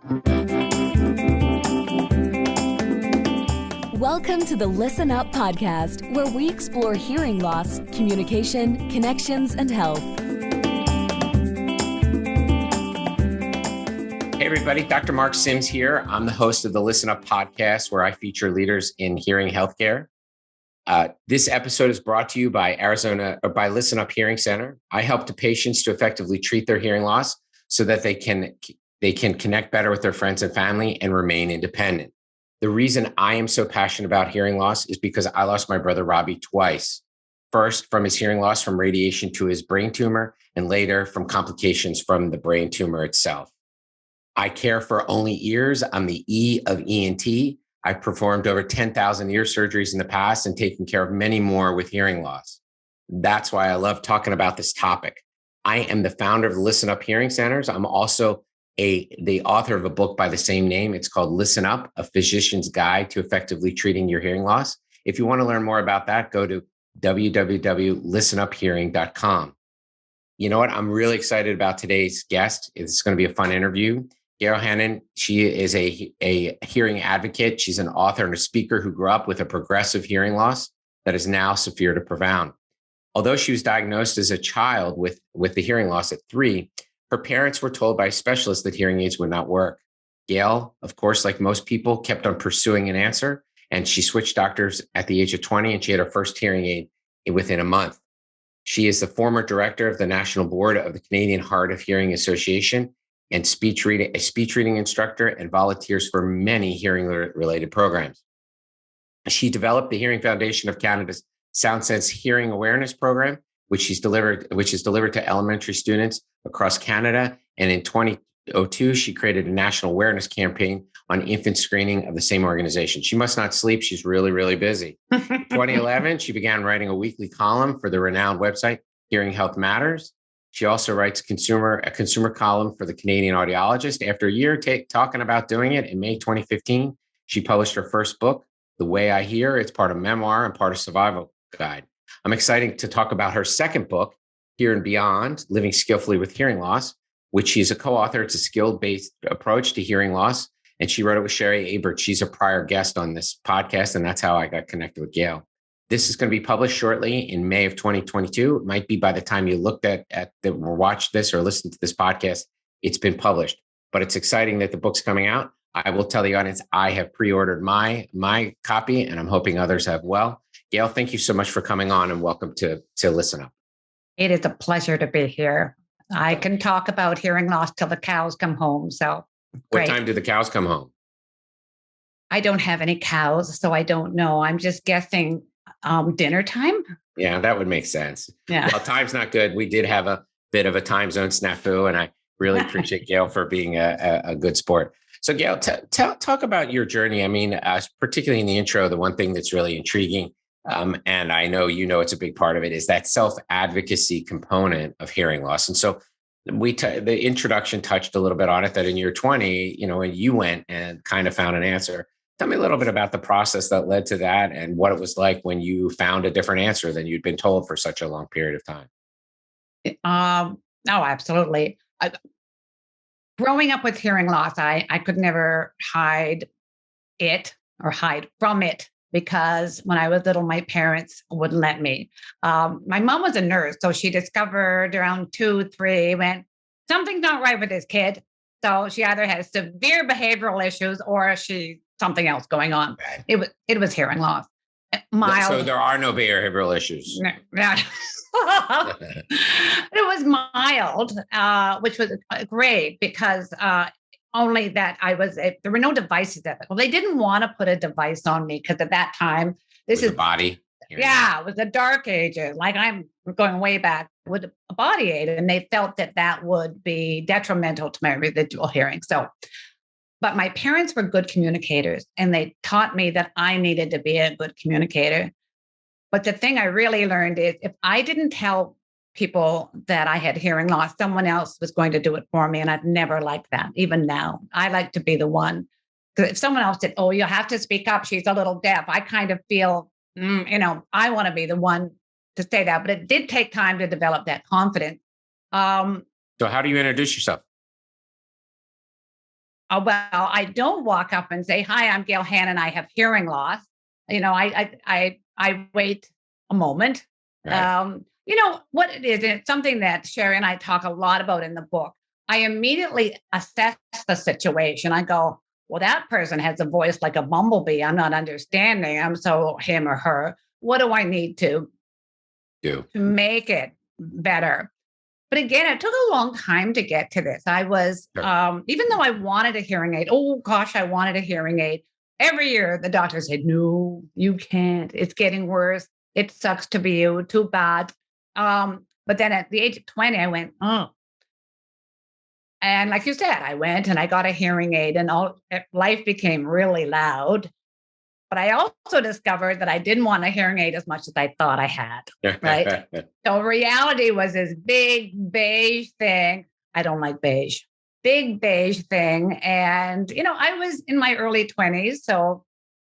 Welcome to the Listen Up podcast, where we explore hearing loss, communication, connections, and health. Hey everybody, Dr. Mark Sims here. I'm the host of the Listen Up podcast, where I feature leaders in hearing healthcare. This episode is brought to you by by Listen Up Hearing Center. I help the patients to effectively treat their hearing loss so that they can connect better with their friends and family and remain independent. The reason I am so passionate about hearing loss is because I lost my brother Robbie twice. First, from his hearing loss from radiation to his brain tumor, and later from complications from the brain tumor itself. I care for only ears. I'm the E of ENT. I've performed over 10,000 ear surgeries in the past and taken care of many more with hearing loss. That's why I love talking about this topic. I am the founder of the Listen Up Hearing Centers. I'm also the author of a book by the same name. It's called Listen Up, A Physician's Guide to Effectively Treating Your Hearing Loss. If you want to learn more about that, go to www.listenuphearing.com. You know what? I'm really excited about today's guest. It's going to be a fun interview. Gael Hannan, she is a hearing advocate. She's an author and a speaker who grew up with a progressive hearing loss that is now severe to profound. Although she was diagnosed as a child with the hearing loss at 3, her parents were told by specialists that hearing aids would not work. Gael, of course, like most people, kept on pursuing an answer, and she switched doctors at the age of 20, and she had her first hearing aid within a month. She is the former director of the National Board of the Canadian Hard of Hearing Association and a speech reading instructor, and volunteers for many hearing-related programs. She developed the Hearing Foundation of Canada's SoundSense Hearing Awareness Program, which is delivered to elementary students across Canada. And in 2002, she created a national awareness campaign on infant screening of the same organization. She must not sleep. She's really, really busy. In 2011, she began writing a weekly column for the renowned website, Hearing Health Matters. She also writes a consumer column for the Canadian Audiologist. After a year talking about doing it, in May 2015, she published her first book, The Way I Hear. It's part of memoir and part of survival guide. I'm excited to talk about her second book, Here and Beyond, Living Skillfully with Hearing Loss, which she's a co-author. It's a skill-based approach to hearing loss. And she wrote it with Sherry Abert. She's a prior guest on this podcast, and that's how I got connected with Gael. This is going to be published shortly in May of 2022. It might be by the time you looked or watched this or listened to this podcast, it's been published. But it's exciting that the book's coming out. I will tell the audience I have pre-ordered my copy, and I'm hoping others have well. Gael, thank you so much for coming on, and welcome to Listen Up. It is a pleasure to be here. I can talk about hearing loss till the cows come home. So great. What time do the cows come home? I don't have any cows, so I don't know. I'm just guessing dinner time. Yeah, that would make sense. Yeah. Well, time's not good. We did have a bit of a time zone snafu, and I really appreciate Gael for being a good sport. So Gael, talk about your journey. I mean, particularly in the intro, the one thing that's really intriguing, and I know it's a big part of it, is that self-advocacy component of hearing loss. And so the introduction touched a little bit on it, that in year 20, when you went and kind of found an answer. Tell me a little bit about the process that led to that and what it was like when you found a different answer than you'd been told for such a long period of time. No, absolutely. Growing up with hearing loss, I could never hide from it, because when I was little, my parents wouldn't let me. My mom was a nurse, so she discovered around 2, 3, something's not right with this kid. So she either has severe behavioral issues or something else going on. Right. It was hearing loss. Mild. So there are no behavioral issues. No. It was mild, which was great, because only that there were no devices at it. Well, they didn't want to put a device on me, because at that time, the body. Yeah, it was the dark ages. Like, I'm going way back with a body aid, and they felt that would be detrimental to my residual hearing. But my parents were good communicators, and they taught me that I needed to be a good communicator. But the thing I really learned is, if I didn't tell people that I had hearing loss, someone else was going to do it for me. And I've never liked that. Even now, I like to be the one. Because if someone else said, "Oh, you have to speak up, she's a little deaf," I kind of feel, I want to be the one to say that. But it did take time to develop that confidence. So how do you introduce yourself? well, I don't walk up and say, "Hi, I'm Gael Hannan. I have hearing loss." I wait a moment. Right. What it is, and it's something that Sherry and I talk a lot about in the book. I immediately assess the situation. I go, well, that person has a voice like a bumblebee. I'm not understanding. I'm so him or her. What do I need to Do. make it better? But again, it took a long time to get to this. I was, Sure. even though I wanted a hearing aid, oh gosh, I wanted a hearing aid. Every year, the doctor said, no, you can't. It's getting worse. It sucks to be you. Too bad. But then at the age of 20, I went, oh. And like you said, I went and I got a hearing aid, and life became really loud. But I also discovered that I didn't want a hearing aid as much as I thought I had. Right. So reality was this big beige thing. I don't like beige. Big beige thing. And, I was in my early 20s. So,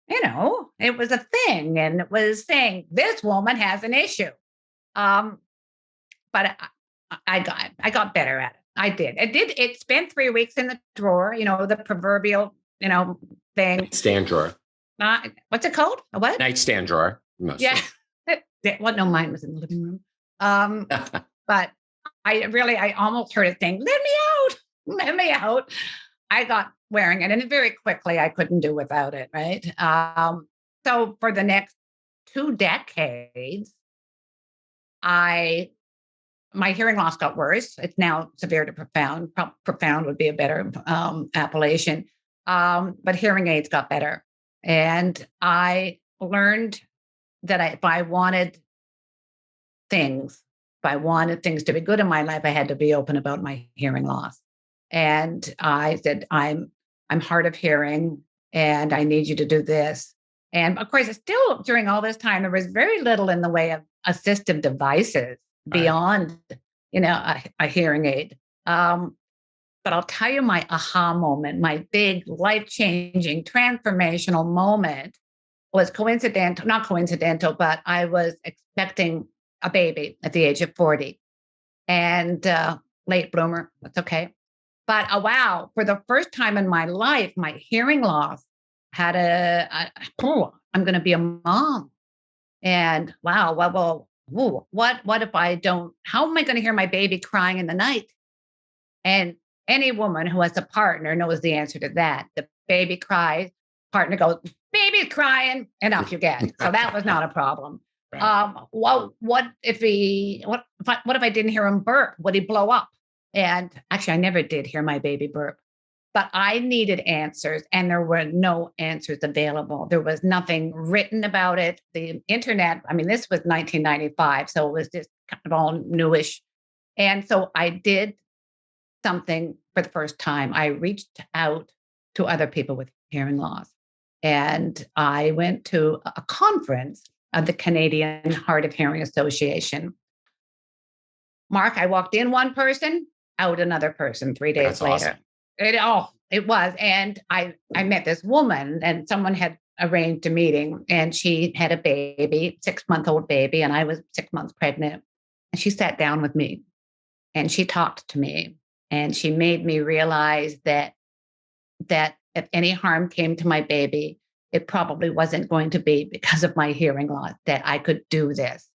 it was a thing. And it was saying, this woman has an issue. But I got better at it. I did. It spent 3 weeks in the drawer, the proverbial, thing. Nightstand drawer. What's it called? A what? Nightstand drawer. Mostly. Yeah. Well, no, mine was in the living room. But I almost heard it saying, let me out. I got wearing it, and very quickly I couldn't do without it. Right. So for the next 2 decades, my hearing loss got worse. It's now severe to profound. Profound would be a better appellation. But hearing aids got better. And I learned that if I wanted things to be good in my life, I had to be open about my hearing loss. And I said, I'm hard of hearing, and I need you to do this. And of course, still during all this time, there was very little in the way of assistive devices beyond, a hearing aid. But I'll tell you my aha moment, my big life-changing transformational moment was not coincidental, but I was expecting a baby at the age of 40, and late bloomer, that's okay. But wow, for the first time in my life, my hearing loss had I'm going to be a mom. And wow, what if I don't, how am I going to hear my baby crying in the night? And any woman who has a partner knows the answer to that. The baby cries, partner goes, baby's crying, and up you get. So that was not a problem. Right. What if I didn't hear him burp? Would he blow up? And actually, I never did hear my baby burp. But I needed answers, and there were no answers available. There was nothing written about it. The internet, this was 1995, so it was just kind of all newish. And so I did something for the first time. I reached out to other people with hearing loss, and I went to a conference of the Canadian Hard of Hearing Association. Mark, I walked in one person, out another person 3 days That's later. Awesome. It was. And I met this woman, and someone had arranged a meeting, and she had a baby, 6-month-old baby, and I was 6 months pregnant. And she sat down with me, and she talked to me, and she made me realize that if any harm came to my baby, it probably wasn't going to be because of my hearing loss, that I could do this.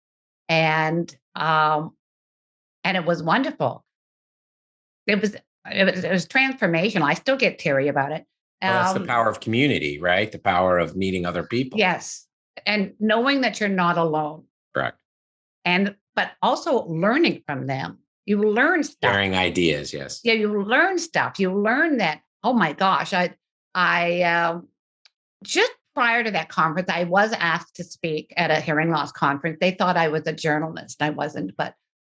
And it was wonderful. It was transformational. I still get teary about it. Well, that's the power of community, right? The power of meeting other people. Yes. And knowing that you're not alone. Correct. But also learning from them. You learn stuff. Sharing ideas, yes. Yeah, you learn stuff. You learn that, oh my gosh, I just prior to that conference, I was asked to speak at a hearing loss conference. They thought I was a journalist. I wasn't,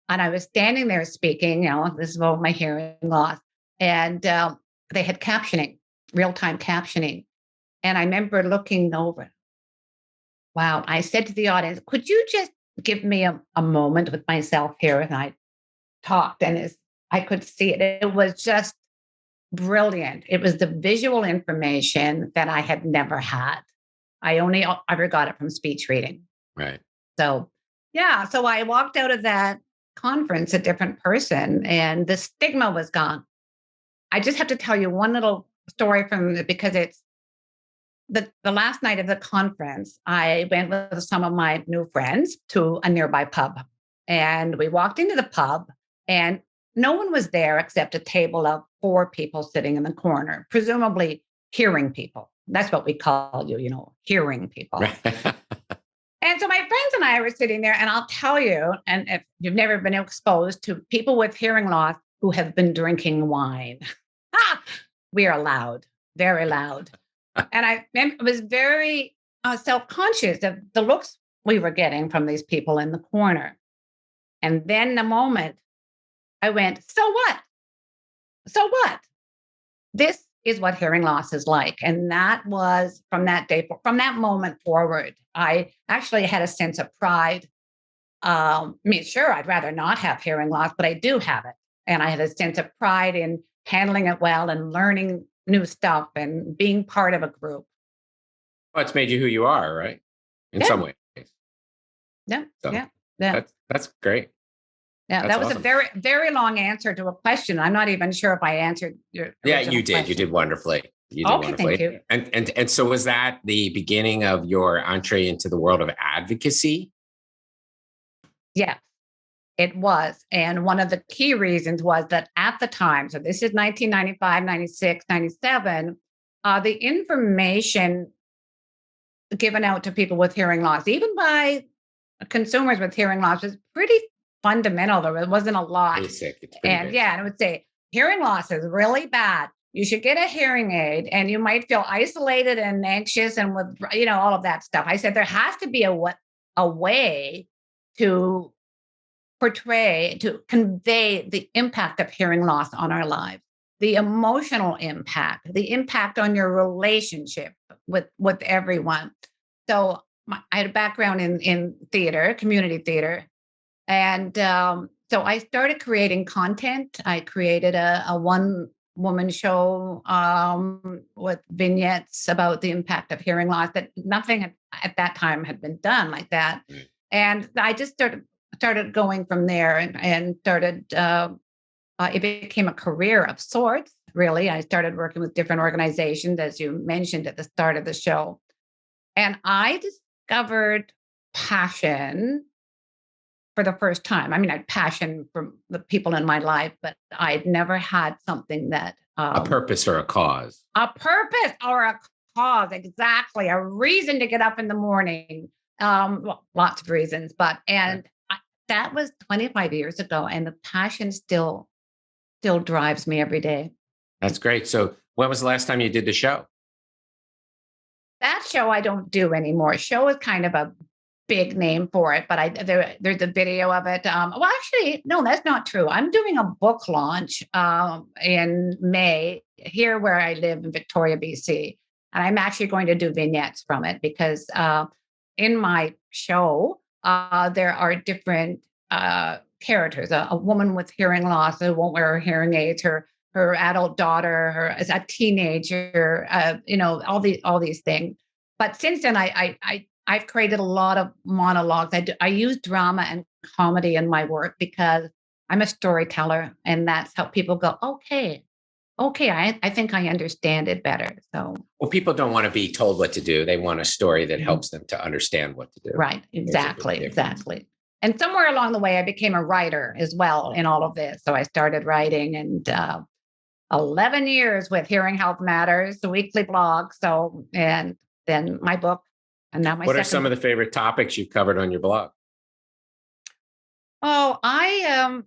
and I was standing there speaking, this is about my hearing loss. And they had captioning, real-time captioning. And I remember looking over. Wow. I said to the audience, could you just give me a moment with myself here? And I talked, and I could see it. It was just brilliant. It was the visual information that I had never had. I only ever got it from speech reading. Right. So, yeah. So I walked out of that conference a different person, and the stigma was gone. I just have to tell you one little story because it's the last night of the conference. I went with some of my new friends to a nearby pub, and we walked into the pub, and no one was there except a table of 4 people sitting in the corner, presumably hearing people. That's what we call hearing people. And so my friends and I were sitting there, and I'll tell you, and if you've never been exposed to people with hearing loss who have been drinking wine, we are loud, very loud. And I was very self-conscious of the looks we were getting from these people in the corner. And then the moment I went, so what? So what? This is what hearing loss is like. And that was from that moment forward, I actually had a sense of pride. Sure, I'd rather not have hearing loss, but I do have it. And I had a sense of pride in handling it well and learning new stuff and being part of a group. Well, it's made you who you are, right? In some ways. Yeah. So Yeah. That's great. Yeah, That's that was awesome. a very, very long answer to a question. I'm not even sure if I answered your Yeah, original you did. question. You did wonderfully. You did wonderfully. Thank you. And so was that the beginning of your entree into the world of advocacy? Yeah, it was. And one of the key reasons was that at the time, so this is 1995, 96, 97, the information given out to people with hearing loss, even by consumers with hearing loss, was pretty fundamental. There wasn't a lot. Basic. It's pretty And basic. yeah, and I would say hearing loss is really bad. You should get a hearing aid, and you might feel isolated and anxious and with, all of that stuff. I said there has to be a way to convey the impact of hearing loss on our lives, the emotional impact, the impact on your relationship with everyone. So I had a background in theater, community theater. And so I started creating content. I created a one-woman show with vignettes about the impact of hearing loss that nothing at that time had been done like that. Right. And I just started going from there and started, it became a career of sorts, really. I started working with different organizations, as you mentioned at the start of the show. And I discovered passion for the first time. I mean, I had passion for the people in my life, but I'd never had something that A purpose or a cause. a purpose or a cause, exactly, a reason to get up in the morning. Well, lots of reasons, that was 25 years ago, and the passion still drives me every day. That's great. So when was the last time you did the show? That show I don't do anymore. Show is kind of a big name for it, but there's a video of it. Well, actually, no, that's not true. I'm doing a book launch in May here where I live in Victoria, BC, and I'm actually going to do vignettes from it because in my show there are different characters. A woman with hearing loss who won't wear her hearing aids. Her adult daughter, as a teenager, all these things. But since then, I've created a lot of monologues. I use drama and comedy in my work because I'm a storyteller, and that's how people go, okay, I think I understand it better. So, well, people don't want to be told what to do. They want a story that helps them to understand what to do. Right, exactly. And somewhere along the way, I became a writer as well in all of this. So I started writing, and 11 years with Hearing Health Matters, the weekly blog. So, and then my book, and now my What are some of the favorite topics you've covered on your blog? Oh, I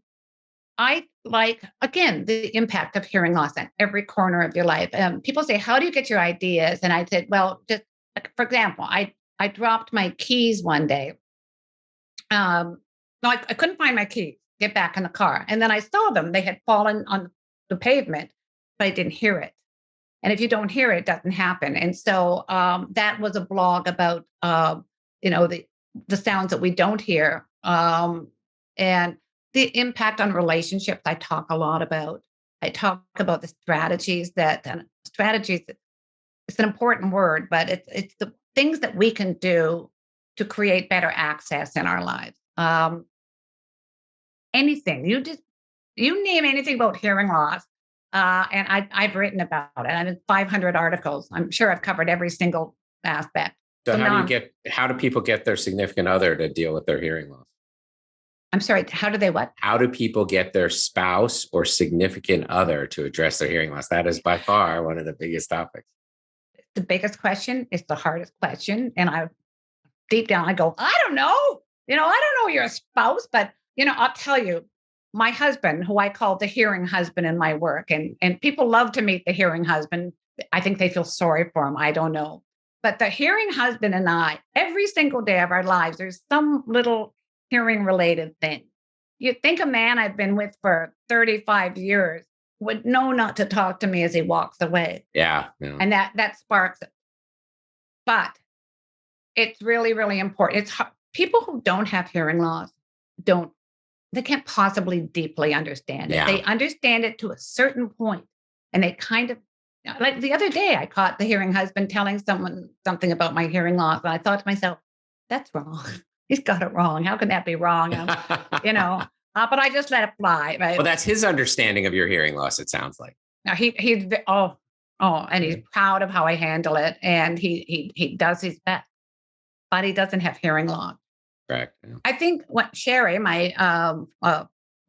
like, again, the impact of hearing loss at every corner of your life. People say, how do you get your ideas? And I said, well, just for example, I dropped my keys one day. No, I couldn't find my keys, get back in the car. And then I saw them. They had fallen on the pavement, but I didn't hear it. And if you don't hear it, it doesn't happen. And so that was a blog about, the sounds that we don't hear. And the impact on relationships, I talk a lot about. I talk about the strategies it's an important word, but it's the things that we can do to create better access in our lives. Anything, you name anything about hearing loss, And I've written about it. I'm in 500 articles. I'm sure I've covered every single aspect. So how do people get their significant other to deal with their hearing loss? I'm sorry, how do they what? How do people get their spouse or significant other to address their hearing loss? That is by far one of the biggest topics. The biggest question is the hardest question. And deep down, I go, I don't know. I don't know your spouse, but, I'll tell you, my husband, who I call the hearing husband in my work, and people love to meet the hearing husband. I think they feel sorry for him. I don't know. But the hearing husband and I, every single day of our lives, there's some little hearing related thing. You think a man I've been with for 35 years would know not to talk to me as he walks away. Yeah. And that sparks it. But it's really, really important. It's hard. People who don't have hearing loss they can't possibly deeply understand it. Yeah. They understand it to a certain point, and they kind of, like the other day, I caught the hearing husband telling someone something about my hearing loss, and I thought to myself, that's wrong. He's got it wrong. How can that be wrong? But I just let it fly. Right? Well, that's his understanding of your hearing loss, it sounds like. Now and he's proud of how I handle it, and he does his best, but he doesn't have hearing loss. Correct. Yeah. I think what Sherry, my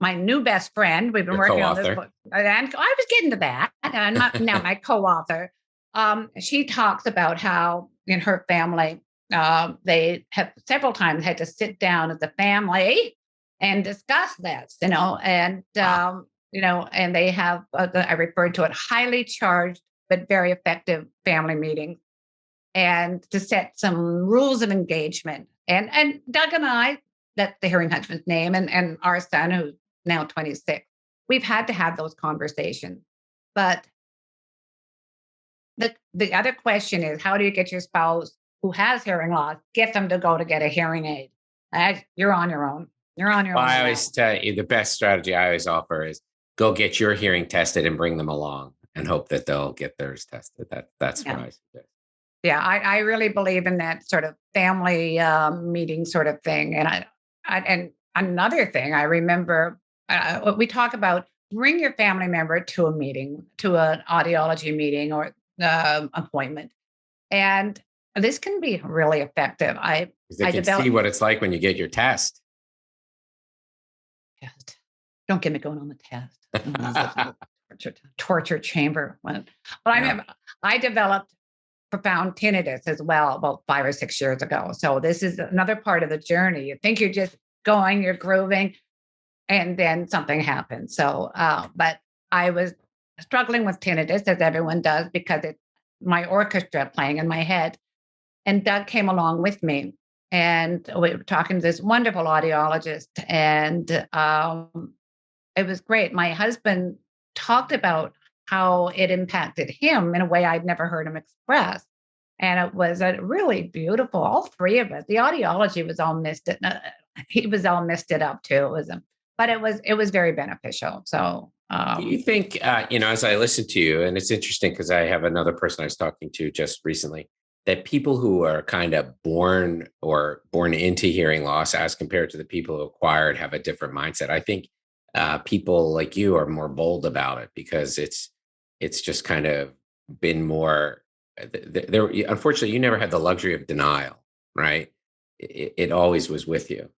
new best friend, we've been Your working co-author. on this book, and I was getting to that, and I'm not now my co-author. She talks about how in her family, they have several times had to sit down as a family and discuss this, and and they have, I referred to it, highly charged but very effective family meetings, and to set some rules of engagement. And Doug and I, that's the hearing husband's name, and our son, who's now 26, we've had to have those conversations. But the other question is, how do you get your spouse who has hearing loss, get them to go to get a hearing aid? You're on your own. You're on your own. I always tell you, the best strategy I always offer is go get your hearing tested and bring them along and hope that they'll get theirs tested. That's what I suggest. Yeah, I really believe in that sort of family meeting sort of thing. And another thing I remember, we talk about, bring your family member to a meeting, to an audiology meeting or appointment. And this can be really effective. They can see what it's like when you get your test. Don't get me going on the test. Torture chamber. But I remember I developed profound tinnitus as well about 5 or 6 years ago. So this is another part of the journey. You think you're just going, you're grooving, and then something happens. So, but I was struggling with tinnitus, as everyone does, because it's my orchestra playing in my head. And Doug came along with me, and we were talking to this wonderful audiologist, and it was great. My husband talked about how it impacted him in a way I'd never heard him express. And it was a really beautiful, all three of us. The audiology was all misted. He was all misted up too. But it was very beneficial. So do you think, as I listen to you, and it's interesting because I have another person I was talking to just recently, that people who are kind of born into hearing loss as compared to the people who acquired have a different mindset. I think people like you are more bold about it because it's just kind of been more there. Unfortunately, you never had the luxury of denial, right? It always was with you.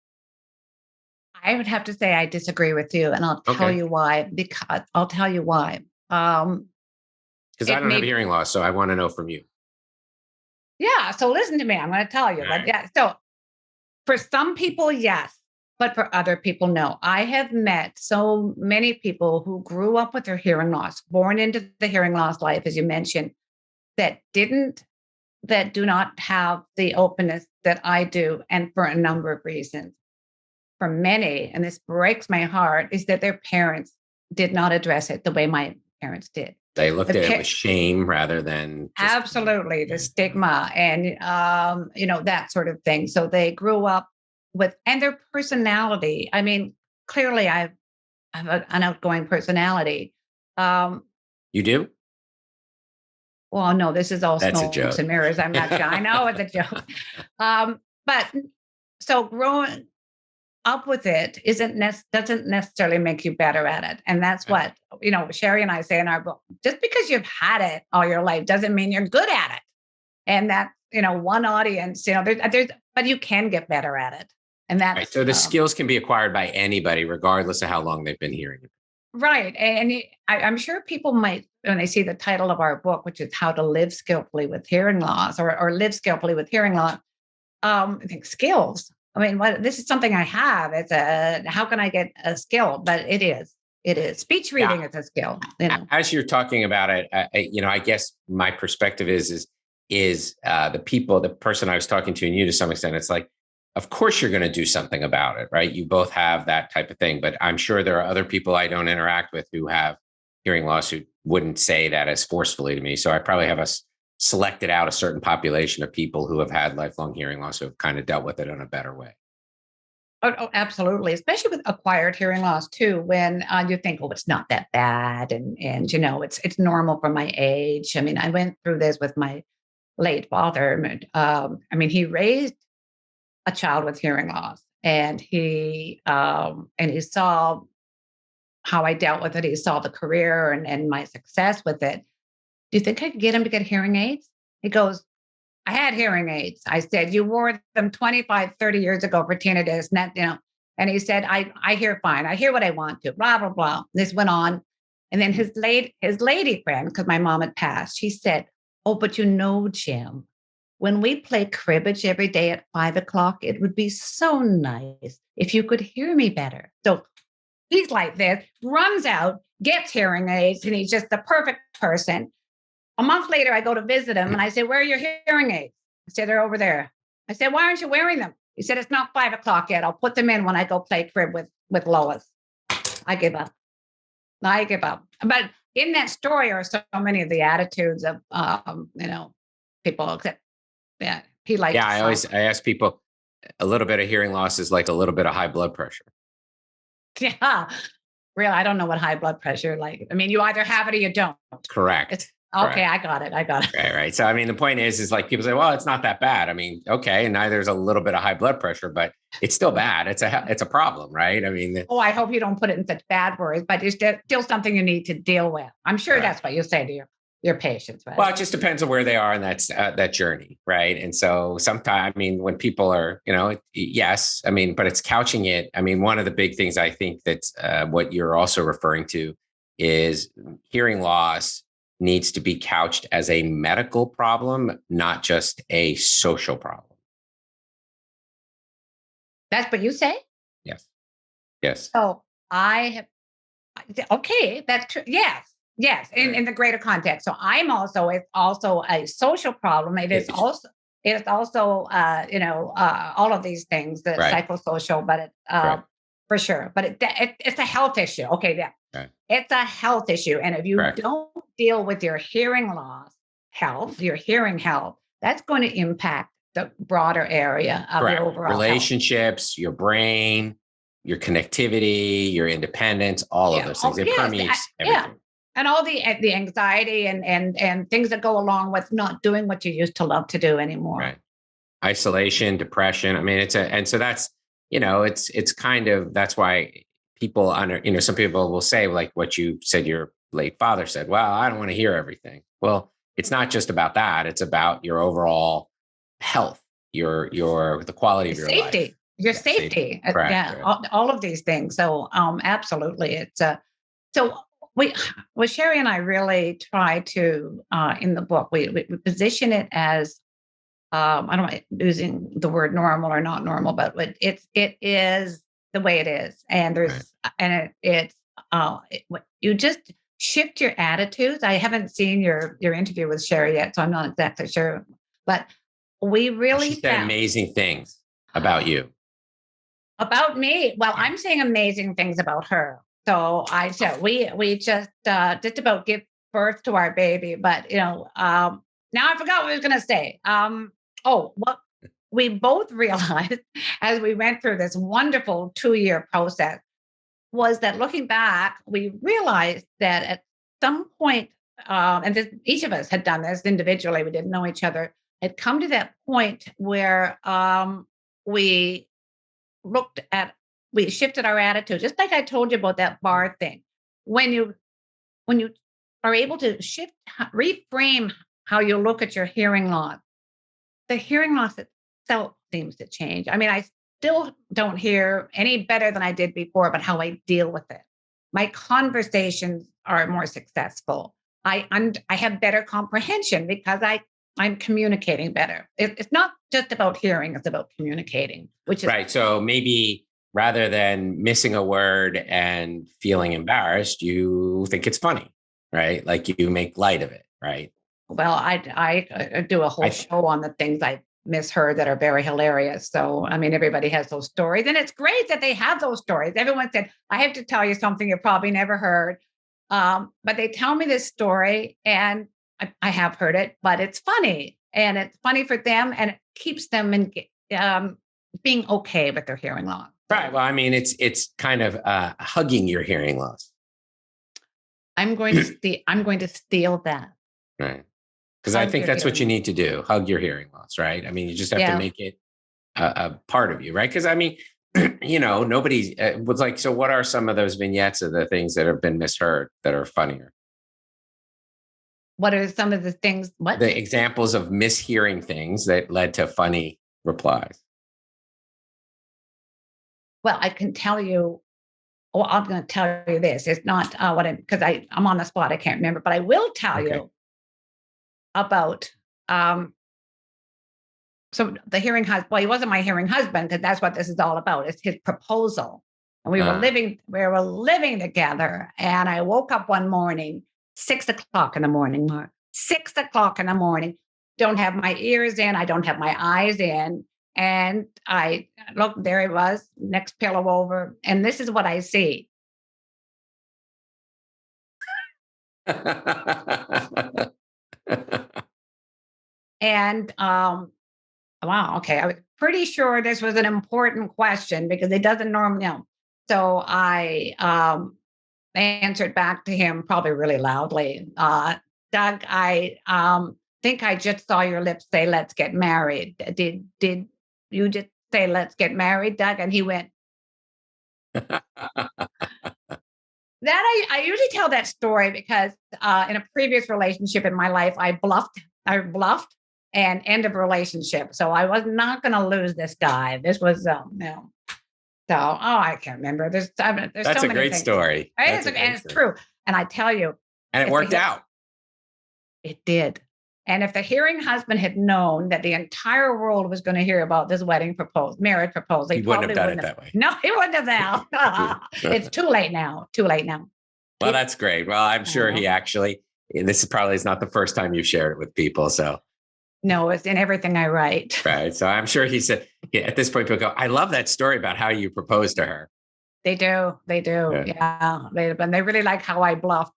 I would have to say I disagree with you, and I'll tell you why. Because I'll tell you why. Because I don't have hearing loss, so I want to know from you. Yeah. So listen to me. I'm going to tell you. Right. Yeah. So for some people, yes. But for other people, no. I have met so many people who grew up with their hearing loss, born into the hearing loss life, as you mentioned, that do not have the openness that I do, and for a number of reasons. For many, and this breaks my heart, is that their parents did not address it the way my parents did. They looked at it with shame rather than absolutely the stigma and that sort of thing. So they grew up with, and their personality. I mean, clearly I have an outgoing personality. You do? Well, no, this is all That's smokes and mirrors. I'm not sure. I know it's a joke. But so growing, up with it doesn't necessarily make you better at it. And that's what, Sherry and I say in our book, just because you've had it all your life doesn't mean you're good at it. And that, one audience, but you can get better at it. And that's right. So the skills can be acquired by anybody, regardless of how long they've been hearing it. Right. And I'm sure people might, when they see the title of our book, which is How to Live Skillfully with Hearing Loss or Live Skillfully with Hearing Loss, I think skills. I mean, this is something I have. How can I get a skill? But it is. Speech reading is a skill. As you're talking about it, I guess my perspective is the person I was talking to and you to some extent, it's like, of course you're going to do something about it, right? You both have that type of thing, but I'm sure there are other people I don't interact with who have hearing loss who wouldn't say that as forcefully to me. So I probably have selected out a certain population of people who have had lifelong hearing loss who have kind of dealt with it in a better way. Oh, absolutely. Especially with acquired hearing loss too, when you think, oh, it's not that bad. And it's normal for my age. I mean, I went through this with my late father. He raised a child with hearing loss and he saw how I dealt with it. He saw the career and my success with it. Do you think I could get him to get hearing aids? He goes, I had hearing aids. I said, you wore them 25, 30 years ago for tinnitus. And he said, I hear fine. I hear what I want to, blah, blah, blah. This went on. And then his lady friend, because my mom had passed, she said, oh, but Jim, when we play cribbage every day at 5:00, it would be so nice if you could hear me better. So he's like this, runs out, gets hearing aids, and he's just the perfect person. A month later, I go to visit him and I say, where are your hearing aids? I said, they're over there. I said, why aren't you wearing them? He said, it's not 5:00 yet. I'll put them in when I go play crib with Lois. I give up. But in that story are so many of the attitudes of, people except, he liked. Yeah, I ask people, a little bit of hearing loss is like a little bit of high blood pressure. Yeah, really. I don't know what high blood pressure like. I mean, you either have it or you don't. Correct. Okay, I got it. Right. So, I mean, the point is like people say, well, it's not that bad. I mean, okay, and now there's a little bit of high blood pressure, but it's still bad. It's a problem, right? I mean, I hope you don't put it in such bad words, but it's still something you need to deal with. I'm sure that's what you say to your patients, right? Well, it just depends on where they are in that journey, right? And so sometimes, I mean, when people are, yes, I mean, but it's couching it. I mean, one of the big things I think that's what you're also referring to is hearing loss needs to be couched as a medical problem, not just a social problem. That's what you say? Yes. So okay, that's true. Yes. In the greater context. So it's also a social problem. It is also all of these things, the psychosocial, but for sure. But it's a health issue. Okay, yeah. Right. It's a health issue. And if you don't deal with your hearing loss health, your hearing health, that's going to impact the broader area of your overall relationships, health. Your brain, your connectivity, your independence, all of those things. It permeates everything. And all the anxiety and things that go along with not doing what you used to love to do anymore. Right. Isolation, depression. I mean, and so that's, it's kind of, that's why people some people will say, like what you said, your late father said, well, I don't want to hear everything. Well, it's not just about that. It's about your overall health, the quality of your safety, life. Your safety. Correct. All of these things. So absolutely. It's so Sherry and I really try to, in the book, we position it as, I don't know, using the word normal or not normal, but it is the way it is. And you just shift your attitudes. I haven't seen your interview with Sherry yet, so I'm not exactly sure, but we really she said amazing things about you. About me. Well, I'm saying amazing things about her. So we just about give birth to our baby, but now I forgot what I was going to say. What we both realized as we went through this wonderful 2-year process was that looking back, we realized that at some point, each of us had done this individually, we didn't know each other, had come to that point where we looked at we shifted our attitude, just like I told you about that bar thing. When you are able to reframe how you look at your hearing loss, the hearing loss itself seems to change. I mean, I still don't hear any better than I did before, but how I deal with it. My conversations are more successful. I have better comprehension because I'm communicating better. It's not just about hearing, it's about communicating, which is right. So maybe rather than missing a word and feeling embarrassed, you think it's funny, right? Like you make light of it, right? well, I do a whole show on the things I misheard that are very hilarious. So, I mean, everybody has those stories, and it's great that they have those stories. Everyone said, I have to tell you something you probably never heard. But they tell me this story, and I have heard it, but it's funny. And it's funny for them, and it keeps them in being okay with their hearing loss. Right. Well, I mean, it's kind of hugging your hearing loss. I'm going to steal that. Right. Because I think that's what you need to do. Hug your hearing loss, right? I mean, you just have to make it a part of you, right? Because I mean, nobody was like, so what are some of those vignettes of the things that have been misheard that are funnier? What are some of the things? What? The examples of mishearing things that led to funny replies. Well, I can tell you. Well, I'm going to tell you this. It's not because I'm on the spot. I can't remember, but I will tell you about so the hearing husband. Well, he wasn't my hearing husband because that's what this is all about. It's his proposal, and we were living together. And I woke up one morning, 6:00 in the morning, Mark. 6:00 in the morning. Don't have my ears in. I don't have my eyes in. And I looked, there he was, next pillow over. And this is what I see. And wow, okay. I was pretty sure this was an important question because it doesn't normally know. So I answered back to him probably really loudly. Doug, I think I just saw your lips say, let's get married. Did you just say, let's get married, Doug? And he went, that I usually tell that story because in a previous relationship in my life, I bluffed and end of relationship. So I was not going to lose this guy. This was, I can't remember. There's That's so a many great things. story. And it's true. And I tell you. And it worked out. It did. And if the hearing husband had known that the entire world was going to hear about this marriage proposal, he wouldn't have done it that way. No, he wouldn't have now. It's too late now. Well, that's great. Well, I'm sure he actually, this is not the first time you've shared it with people. So. No, it's in everything I write. Right. So I'm sure he said, at this point, people go, I love that story about how you proposed to her. They do. Yeah. They really like how I bluffed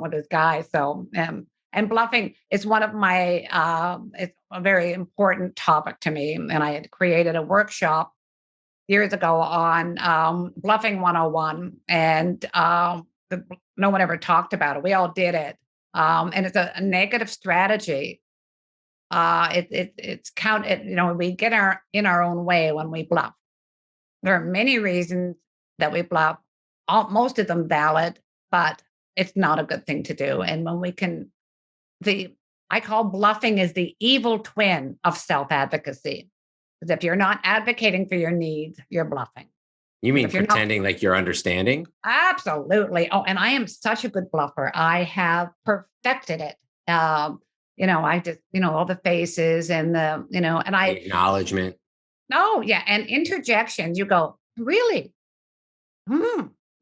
with this guy. So, and bluffing is one of my, it's a very important topic to me. And I had created a workshop years ago on Bluffing 101. And no one ever talked about it. We all did it. And it's a negative strategy. It's counted, we get in our own way when we bluff. There are many reasons that we bluff, most of them valid, but it's not a good thing to do. And when we can, I call bluffing is the evil twin of self-advocacy. Because if you're not advocating for your needs, you're bluffing. You mean pretending like you're understanding? Absolutely. Oh, and I am such a good bluffer. I have perfected it. I just, all the faces and the acknowledgement. Oh, yeah. And interjections, you go, really?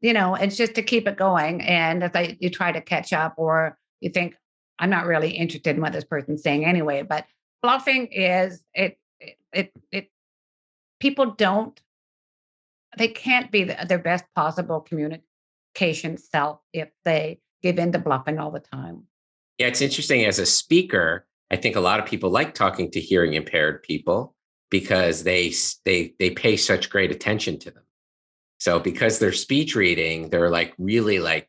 It's just to keep it going. And if you try to catch up or you think, I'm not really interested in what this person's saying anyway, but bluffing is people they can't be their best possible communication self if they give in to bluffing all the time. Yeah, it's interesting. As a speaker, I think a lot of people like talking to hearing impaired people because they pay such great attention to them. So because they're speech reading, they're like really like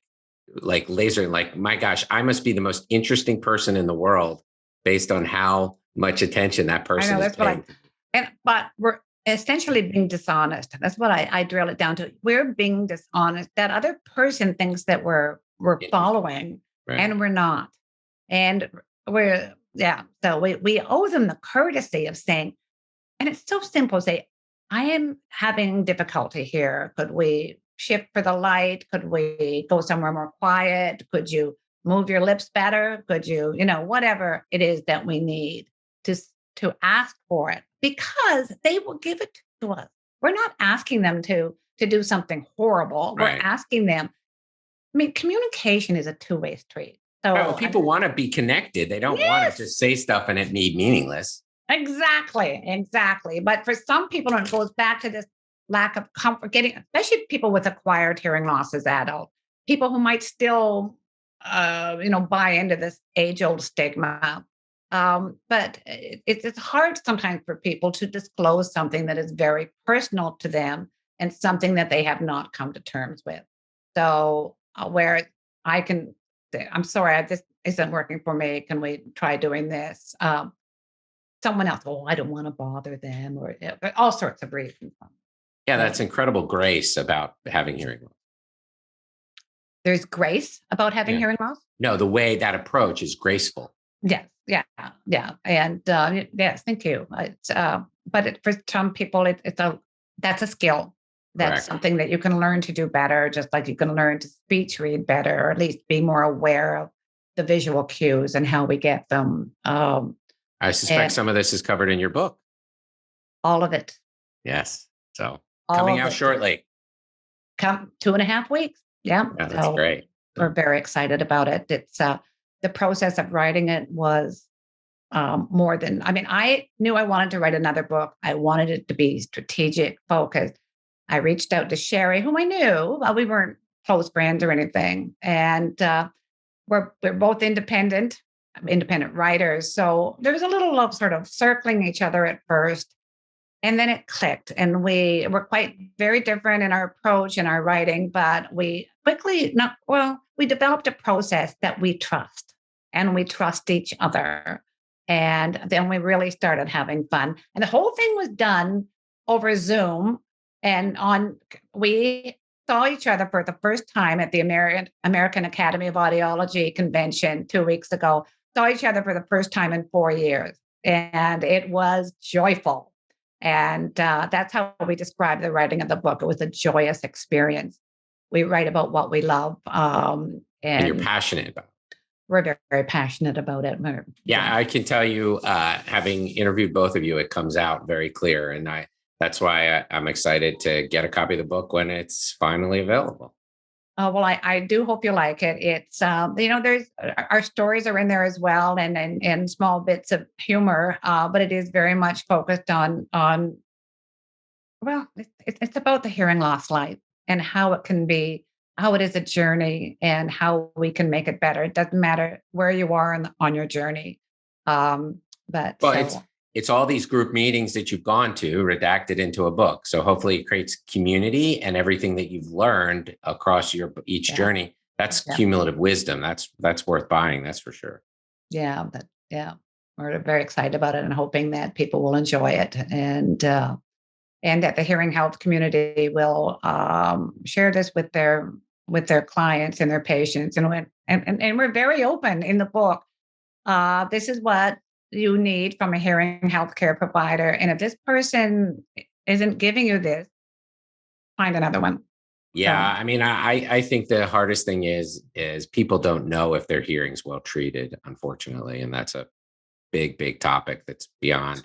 lasering, like, my gosh, I must be the most interesting person in the world based on how much attention that person is paying. essentially being dishonest. That's what I drill it down to. We're being dishonest. That other person thinks that we're following, Right. and we're not. And so we owe them the courtesy of saying, and it's so simple. Say, I am having difficulty here. Could we shift for the light? Could we go somewhere more quiet? Could you move your lips better? Could you, whatever it is that we need to ask for it, because they will give it to us. We're not asking them to do something horrible. Right. We're asking them. I mean, communication is a two-way street. So well, people want to be connected. They don't want to just say stuff and it be meaningless. Exactly. But for some people, and it goes back to this lack of comfort especially people with acquired hearing loss as adults, people who might still, buy into this age-old stigma. But it's hard sometimes for people to disclose something that is very personal to them and something that they have not come to terms with. So where I can say, I'm sorry, this isn't working for me. Can we try doing this? Someone else, I don't want to bother them, or all sorts of reasons. Yeah, that's incredible grace about having hearing loss. There's grace about having hearing loss? No, the way that approach is graceful. Yes, yeah. And yes, thank you. But for some people, that's a skill. That's Correct. something that you can learn to do better, just like you can learn to speech read better, or at least be more aware of the visual cues and how we get them. I suspect some of this is covered in your book. All of it. Yes. So coming out shortly. Come 2.5 weeks. Yeah. That's great. We're very excited about it. It's the process of writing it was more than, I knew I wanted to write another book. I wanted it to be strategic, focused. I reached out to Sherry, whom I knew. We weren't close friends or anything. And we're both independent writers. So there was a little of sort of circling each other at first. And then it clicked. And we were quite very different in our approach and our writing, but we we developed a process that we trust, and we trust each other. And then we really started having fun. And the whole thing was done over Zoom. And we saw each other for the first time at the American Academy of Audiology convention 2 weeks ago. Saw each other for the first time in 4 years. And it was joyful. And that's how we describe the writing of the book. It was a joyous experience. We write about what we love. And you're passionate about it. We're very, very passionate about it. I can tell you, having interviewed both of you, it comes out very clear. And that's why I'm excited to get a copy of the book when it's finally available. Oh, well, I do hope you like it. It's, there's our stories are in there as well, and small bits of humor, but it is very much focused on it's about the hearing loss life and how it is a journey and how we can make it better. It doesn't matter where you are on your journey. It's all these group meetings that you've gone to redacted into a book. So hopefully it creates community, and everything that you've learned across each journey. That's cumulative wisdom. That's worth buying. That's for sure. Yeah. We're very excited about it and hoping that people will enjoy it, and that the hearing health community will share this with their clients and their patients. And we're very open in the book. This is what you need from a hearing healthcare provider. And if this person isn't giving you this, find another one. Yeah. I think the hardest thing is people don't know if their hearing's well treated, unfortunately. And that's a big, big topic that's beyond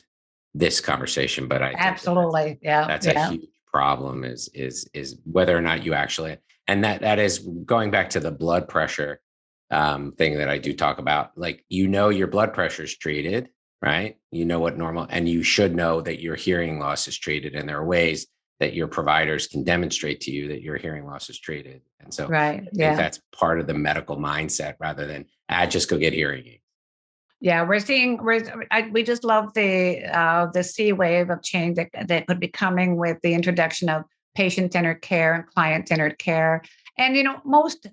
this conversation. But I absolutely. That's a huge problem is whether or not you actually, and that is going back to the blood pressure thing that I do talk about. Like, your blood pressure is treated, right? You know what normal, and you should know that your hearing loss is treated. And there are ways that your providers can demonstrate to you that your hearing loss is treated. And so I think that's part of the medical mindset rather than just go get hearing aids. Yeah, we just love the sea wave of change that could be coming with the introduction of patient-centered care and client-centered care. And, most,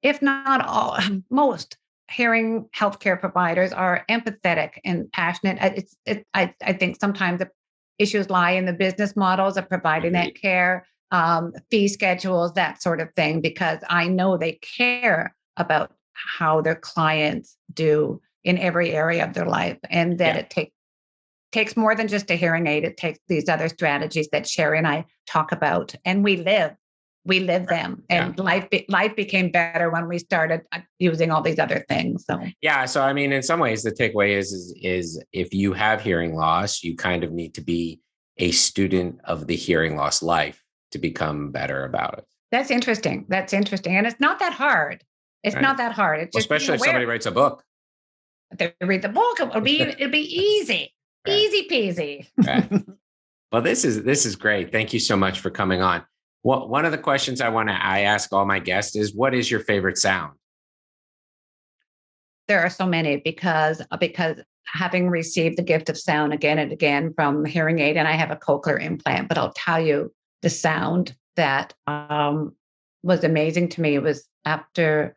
if not all, most hearing healthcare providers are empathetic and passionate. I think sometimes issues lie in the business models of providing that care, fee schedules, that sort of thing, because I know they care about how their clients do in every area of their life, and that it takes more than just a hearing aid. It takes these other strategies that Sherry and I talk about, and we live them. And life became better when we started using all these other things. So So I mean, in some ways, the takeaway is if you have hearing loss, you kind of need to be a student of the hearing loss life to become better about it. That's interesting. And it's not that hard. It's not that hard. It's just, especially if somebody writes a book. If they read the book, it'll be easy. Right. Easy peasy. Right. Well, this is great. Thank you so much for coming on. One of the questions I ask all my guests is, what is your favorite sound? There are so many because having received the gift of sound again and again from hearing aid, and I have a cochlear implant, but I'll tell you the sound that was amazing to me. It was after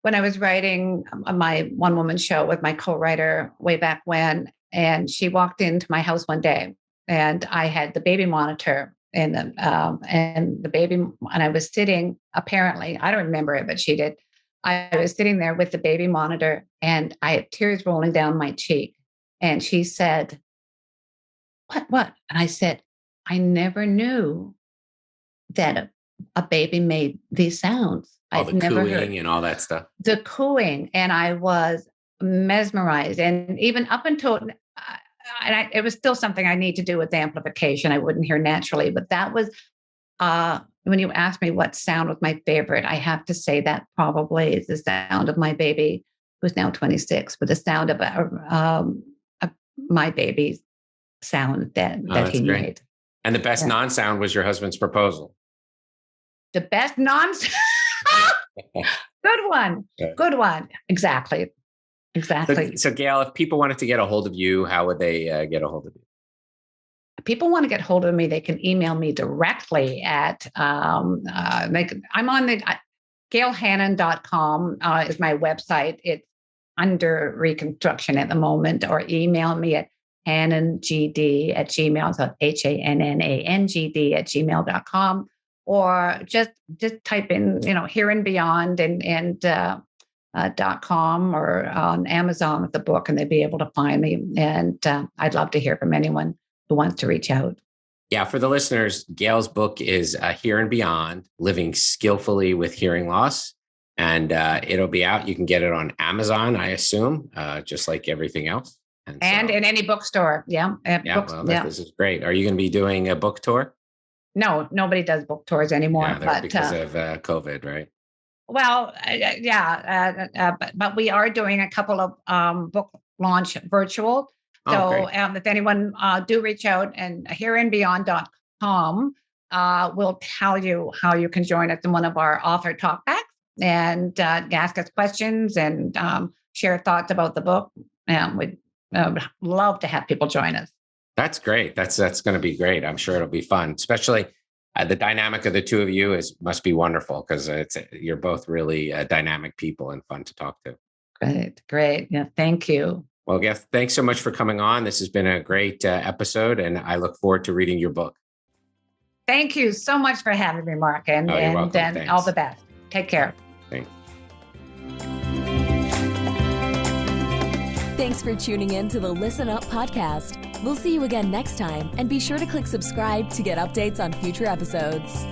when I was writing my one-woman show with my co-writer way back when, and she walked into my house one day, and I had the baby monitor and the baby, and I was sitting, apparently, I don't remember it, but she did. I was sitting there with the baby monitor, and I had tears rolling down my cheek. And she said, what? And I said, I never knew that a baby made these sounds. I've never heard and all that stuff. The cooing, and I was mesmerized. And even up until, it was still something I need to do with amplification. I wouldn't hear naturally, but that was, when you asked me what sound was my favorite, I have to say that probably is the sound of my baby, who's now 26, but the sound of my baby's sound that he made. And the best non-sound was your husband's proposal. The best non-sound. Good one. Exactly. So Gail, if people wanted to get a hold of you, how would they get a hold of you? If people want to get hold of me, they can email me directly at, I'm on the GaelHannan.com is my website. It's under reconstruction at the moment, or email me at hannangd@gmail. So HANNANGD@gmail.com. Or just type in, Here and Beyond and .com, or on Amazon with the book, and they'd be able to find me. And I'd love to hear from anyone who wants to reach out. Yeah, for the listeners, Gail's book is Here and Beyond, Living Skillfully with Hearing Loss. And it'll be out. You can get it on Amazon, I assume, just like everything else. And in any bookstore. This is great. Are you going to be doing a book tour? No, nobody does book tours anymore. Because of COVID, right? Well, but we are doing a couple of book launch virtual. So if anyone do reach out, and hereandbeyond.com will tell you how you can join us in one of our author talkbacks and ask us questions and share thoughts about the book. And we'd love to have people join us. That's great. That's going to be great. I'm sure it'll be fun, especially the dynamic of the two of you must be wonderful, because you're both really dynamic people and fun to talk to. Great. Yeah. Thank you. Well, Gail, thanks so much for coming on. This has been a great episode, and I look forward to reading your book. Thank you so much for having me, Mark, and all the best. Take care. Thanks. Thanks for tuning in to the Listen Up podcast. We'll see you again next time, and be sure to click subscribe to get updates on future episodes.